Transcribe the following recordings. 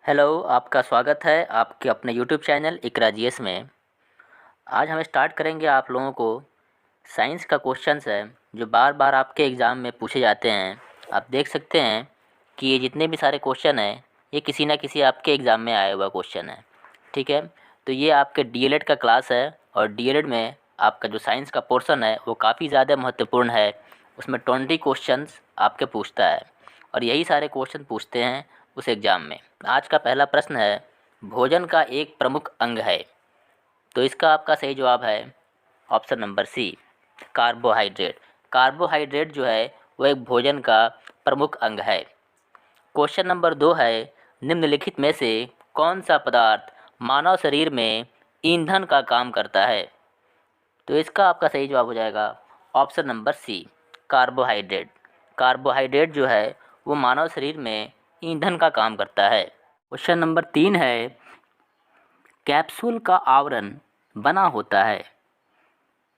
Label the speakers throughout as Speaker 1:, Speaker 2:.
Speaker 1: Hello, आपका स्वागत है आपके अपने यूट्यूब चैनल इकरा जीएस में। आज हम स्टार्ट करेंगे आप लोगों को साइंस का क्वेश्चंस है जो बार बार आपके एग्ज़ाम में पूछे जाते हैं। आप देख सकते हैं कि ये जितने भी सारे क्वेश्चन हैं ये किसी ना किसी आपके एग्ज़ाम में आया हुआ क्वेश्चन है। ठीक है, तो ये आपके डीएलएड का क्लास है और डीएलएड में आपका जो साइंस का पोर्शन है वो काफ़ी ज़्यादा महत्वपूर्ण है। उसमें 20 क्वेश्चंस आपके पूछता है और यही सारे क्वेश्चन पूछते हैं उस एग्ज़ाम में। आज का पहला प्रश्न है, भोजन का एक प्रमुख अंग है। तो इसका आपका सही जवाब है option number C, carbohydrate. Carbohydrate जो है वो एक भोजन का प्रमुख अंग है। क्वेश्चन नंबर 2 है, निम्नलिखित में से कौन सा पदार्थ मानव शरीर में ईंधन का काम करता है। तो इसका आपका सही जवाब हो जाएगा option number C, carbohydrate. Carbohydrate जो है वो मानव शरीर में ईंधन का काम करता है। क्वेश्चन नंबर 3 है, कैप्सूल का आवरण बना होता है।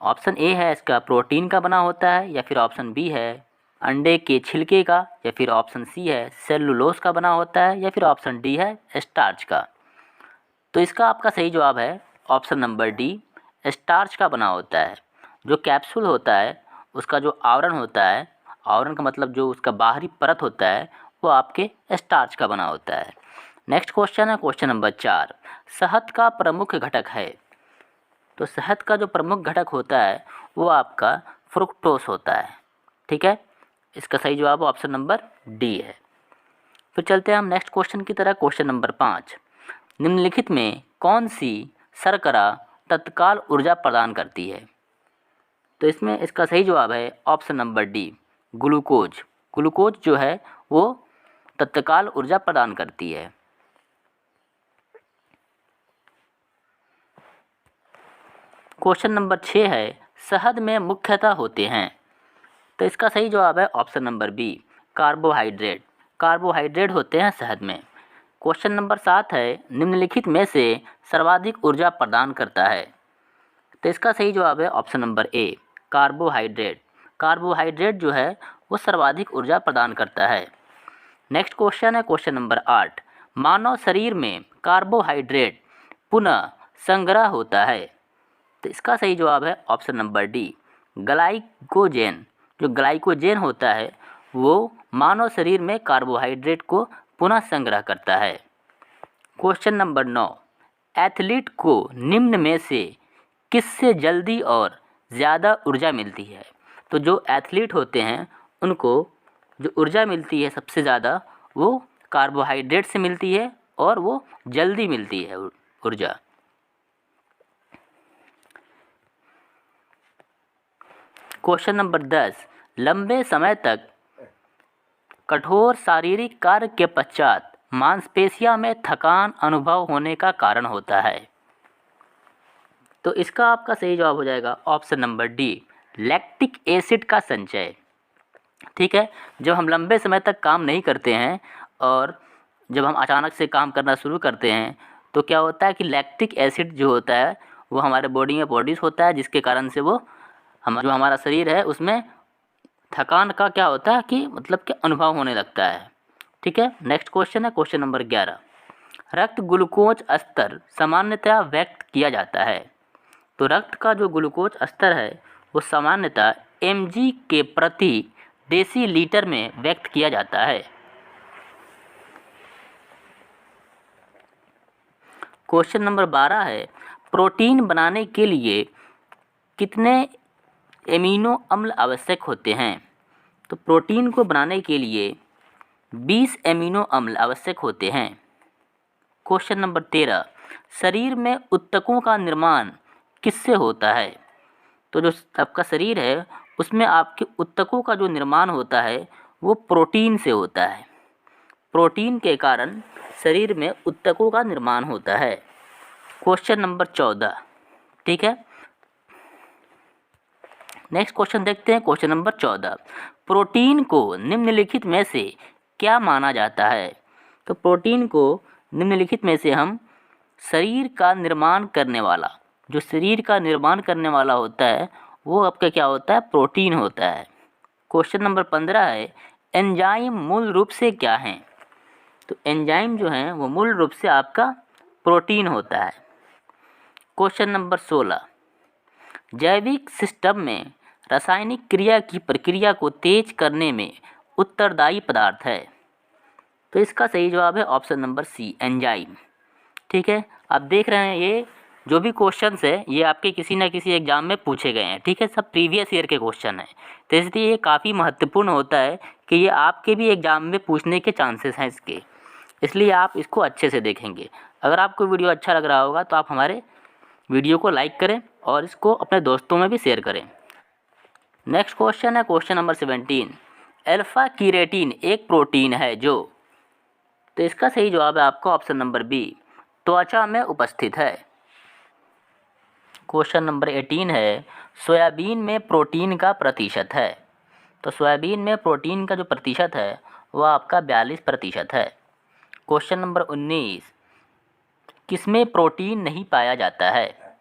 Speaker 1: ऑप्शन ए है इसका प्रोटीन का बना होता है, या फिर ऑप्शन बी है अंडे के छिलके का, या फिर ऑप्शन सी है सेलुलोज का बना होता है, या फिर ऑप्शन डी है स्टार्च का। तो इसका आपका सही जवाब है ऑप्शन नंबर डी, स्टार्च का बना होता है। जो कैप्सूल होता है उसका जो आवरण होता है, आवरण का मतलब जो उसका बाहरी परत होता है, वो आपके स्टार्च का बना होता है। नेक्स्ट क्वेश्चन है क्वेश्चन नंबर 4, शहद का प्रमुख घटक है। तो शहद का जो प्रमुख घटक होता है वो आपका फ्रुक्टोस होता है। ठीक है, इसका सही जवाब ऑप्शन नंबर डी है। फिर चलते हैं हम नेक्स्ट क्वेश्चन की तरह। क्वेश्चन नंबर 5, निम्नलिखित में कौन सी शर्करा तत्काल ऊर्जा प्रदान करती है। तो इसमें इसका सही जवाब है option number D, glucose. Glucose जो है वो तत्काल ऊर्जा प्रदान करती है। क्वेश्चन नंबर 6 है, शहद में मुख्यतः होते हैं। तो इसका सही जवाब है option number B, carbohydrate. Carbohydrate होते हैं शहद में। क्वेश्चन नंबर 7 है, निम्नलिखित में से सर्वाधिक ऊर्जा प्रदान करता है। तो इसका सही जवाब है option number A, carbohydrate. Carbohydrate जो है वो सर्वाधिक ऊर्जा प्रदान करता है। नेक्स्ट क्वेश्चन है क्वेश्चन नंबर 8, मानव शरीर में कार्बोहाइड्रेट पुनः संग्रह होता है। तो इसका सही जवाब है ऑप्शन नंबर डी, ग्लाइकोजेन। जो ग्लाइकोजेन होता है वो मानव शरीर में कार्बोहाइड्रेट को पुनः संग्रह करता है। क्वेश्चन नंबर 9, एथलीट को निम्न में से किससे जल्दी और ज़्यादा ऊर्जा मिलती है। तो जो एथलीट होते हैं उनको जो ऊर्जा मिलती है सबसे ज़्यादा वो कार्बोहाइड्रेट से मिलती है और वो जल्दी मिलती है ऊर्जा। क्वेश्चन नंबर 10, लंबे समय तक कठोर शारीरिक कार्य के पश्चात मांसपेशियों में थकान अनुभव होने का कारण होता है। तो इसका आपका सही जवाब हो जाएगा option number D, lactic acid का संचय। ठीक है, जब हम लंबे समय तक काम नहीं करते हैं और जब हम अचानक से काम करना शुरू करते हैं तो क्या होता है कि लैक्टिक एसिड जो होता है वो हमारे बॉडी में प्रोड्यूस होता है, जिसके कारण से वो जो हमारा शरीर है उसमें थकान का क्या होता है कि मतलब कि अनुभव होने लगता है। ठीक है, नेक्स्ट क्वेश्चन है क्वेश्चन नंबर 11, रक्त ग्लूकोज स्तर सामान्यतः व्यक्त किया जाता है। तो रक्त का जो ग्लूकोज स्तर है वो सामान्यतः mg के प्रति डेसीलीटर में व्यक्त किया जाता है। क्वेश्चन नंबर 12 है, प्रोटीन बनाने के लिए कितने एमिनो अम्ल आवश्यक होते हैं। तो प्रोटीन को बनाने के लिए 20 एमिनो अम्ल आवश्यक होते हैं। क्वेश्चन नंबर 13, शरीर में ऊतकों का निर्माण किससे होता है। तो जो आपका शरीर है उसमें आपके ऊतकों का जो निर्माण होता है वो प्रोटीन से होता है। प्रोटीन के कारण शरीर में ऊतकों का निर्माण होता है। क्वेश्चन नंबर 14, ठीक है। नेक्स्ट क्वेश्चन देखते हैं क्वेश्चन नंबर 14, प्रोटीन को निम्नलिखित में से क्या माना जाता है। तो प्रोटीन को निम्नलिखित में से हम शरीर का निर्माण करने वाला, जो शरीर का निर्माण करने वाला होता है वो आपका क्या होता है, प्रोटीन होता है। क्वेश्चन नंबर 15 है, एंजाइम मूल रूप से क्या हैं। तो एंजाइम जो हैं वो मूल रूप से आपका प्रोटीन होता है। क्वेश्चन नंबर 16, जैविक सिस्टम में रासायनिक क्रिया की प्रक्रिया को तेज करने में उत्तरदायी पदार्थ है। तो इसका सही जवाब है ऑप्शन नंबर सी, एंजाइम। ठीक है, आप देख रहे हैं ये जो भी क्वेश्चंस है ये आपके किसी न किसी एग्जाम में पूछे गए हैं। ठीक है, सब प्रीवियस ईयर के क्वेश्चन हैं, तो इसलिए ये काफ़ी महत्वपूर्ण होता है कि ये आपके भी एग्ज़ाम में पूछने के चांसेस हैं इसके, इसलिए आप इसको अच्छे से देखेंगे। अगर आपको वीडियो अच्छा लग रहा होगा तो आप हमारे वीडियो को लाइक करें और इसको अपने दोस्तों में भी शेयर करें। नेक्स्ट क्वेश्चन है क्वेश्चन नंबर 17, अल्फा कीरेटिन एक प्रोटीन है जो, तो इसका सही जवाब है आपका ऑप्शन नंबर बी, त्वचा में उपस्थित है। क्वेश्चन नंबर 18 है, सोयाबीन में प्रोटीन का प्रतिशत है। तो सोयाबीन में प्रोटीन का जो प्रतिशत है वह आपका 42% है। क्वेश्चन नंबर 19, किसमें प्रोटीन नहीं पाया जाता है।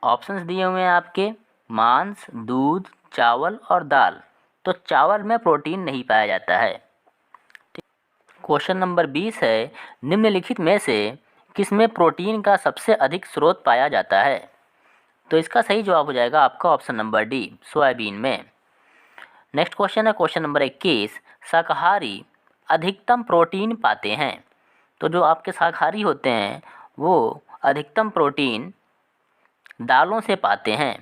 Speaker 1: ऑप्शंस दिए हुए हैं आपके, मांस, दूध, चावल और दाल। तो चावल में प्रोटीन नहीं पाया जाता है। क्वेश्चन नंबर 20 है, निम्नलिखित में से किसमें प्रोटीन का सबसे अधिक स्रोत पाया जाता है। तो इसका सही जवाब हो जाएगा आपका ऑप्शन नंबर डी, सोयाबीन में। नेक्स्ट क्वेश्चन है क्वेश्चन नंबर 21, शाकाहारी अधिकतम प्रोटीन पाते हैं। तो जो आपके शाकाहारी होते हैं वो अधिकतम प्रोटीन दालों से पाते हैं।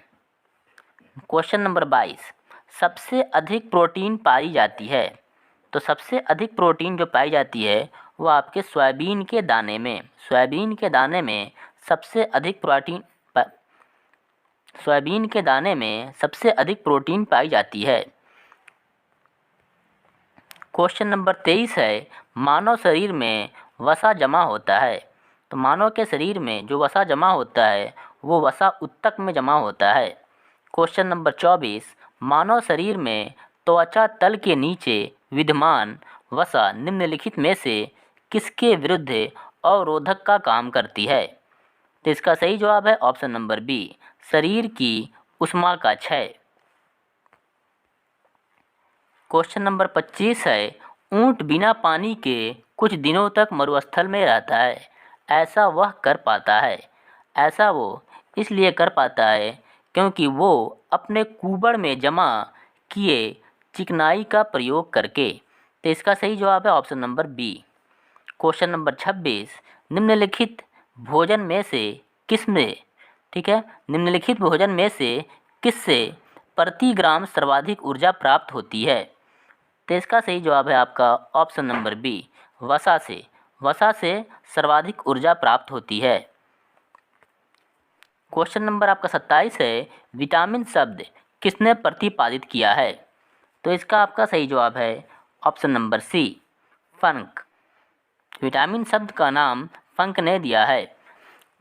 Speaker 1: क्वेश्चन नंबर 22, सबसे अधिक प्रोटीन पाई जाती है। तो सबसे अधिक प्रोटीन जो पाई जाती है वो आपके सोयाबीन के दाने में, सोयाबीन के दाने में सबसे अधिक प्रोटीन सोयाबीन के दाने में सबसे अधिक प्रोटीन पाई जाती है। क्वेश्चन नंबर 23 है, मानव शरीर में वसा जमा होता है। तो मानव के शरीर में जो वसा जमा होता है वो वसा ऊतक में जमा होता है। क्वेश्चन नंबर 24, मानव शरीर में त्वचा तल के नीचे विद्यमान वसा निम्नलिखित में से किसके विरुद्ध अवरोधक का काम करती है। तो इसका सही जवाब है ऑप्शन नंबर बी, शरीर की ऊष्मा का क्षय। क्वेश्चन नंबर 25 है, ऊंट बिना पानी के कुछ दिनों तक मरुस्थल में रहता है, ऐसा वह कर पाता है। ऐसा वो इसलिए कर पाता है क्योंकि वो अपने कुबड़ में जमा किए चिकनाई का प्रयोग करके। तो इसका सही जवाब है option number B. Question number 26, निम्नलिखित भोजन में से किसमें, ठीक है, निम्नलिखित भोजन में से किससे प्रति ग्राम सर्वाधिक ऊर्जा प्राप्त होती है। तो इसका सही जवाब है आपका ऑप्शन नंबर बी, वसा से। वसा से सर्वाधिक ऊर्जा प्राप्त होती है। क्वेश्चन नंबर आपका 27 है, विटामिन शब्द किसने प्रतिपादित किया है। तो इसका आपका सही जवाब है ऑप्शन नंबर सी, फंक। विटामिन शब्द का नाम फंक ने दिया है।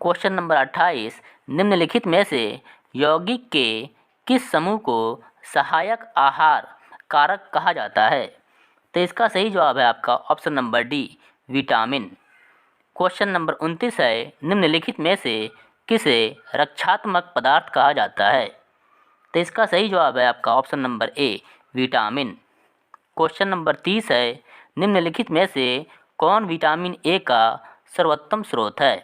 Speaker 1: क्वेश्चन नंबर 28, निम्नलिखित में से यौगिक के किस समूह को सहायक आहार कारक कहा जाता है। तो इसका सही जवाब है आपका option number D, vitamin. Question number 29 है, निम्नलिखित में से किसे रक्षात्मक पदार्थ कहा जाता है। तो इसका सही जवाब है आपका option number A, vitamin. Question number 30 है, निम्नलिखित में से कौन विटामिन ए का सर्वोत्तम स्रोत है।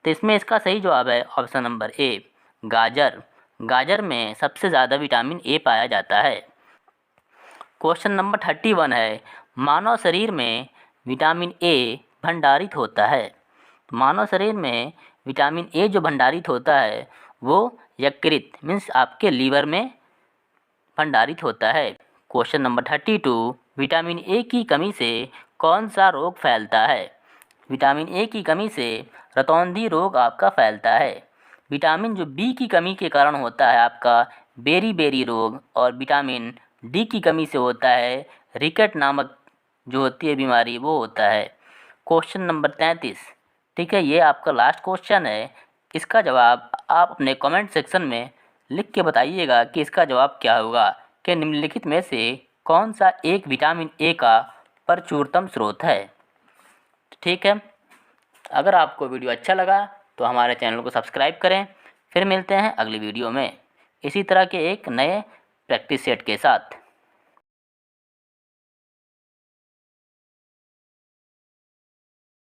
Speaker 1: तो इसमें इसका सही जवाब है ऑप्शन नंबर ए, गाजर। गाजर में सबसे ज़्यादा विटामिन ए पाया जाता है। क्वेश्चन नंबर 31 है, मानव शरीर में विटामिन ए भंडारित होता है। मानव शरीर में विटामिन ए जो भंडारित होता है वो यकृत मीन्स आपके लीवर में भंडारित होता है। क्वेश्चन नंबर 32, विटामिन ए की कमी से कौन सा रोग फैलता है। विटामिन ए की कमी से रतौंधी रोग आपका फैलता है। विटामिन जो बी की कमी के कारण होता है आपका बेरी रोग, और विटामिन डी की कमी से होता है रिकेट नामक जो होती है बीमारी वो होता है। क्वेश्चन नंबर 33, ठीक है, ये आपका लास्ट क्वेश्चन है। इसका जवाब आप अपने कमेंट सेक्शन में लिख के बताइएगा कि इसका जवाब क्या होगा कि निम्नलिखित में से कौन सा एक विटामिन ए का प्रचुरतम स्रोत है। ठीक है, अगर आपको वीडियो अच्छा लगा तो हमारे चैनल को सब्सक्राइब करें। फिर मिलते हैं अगली वीडियो में इसी तरह के एक नए प्रैक्टिस सेट के साथ।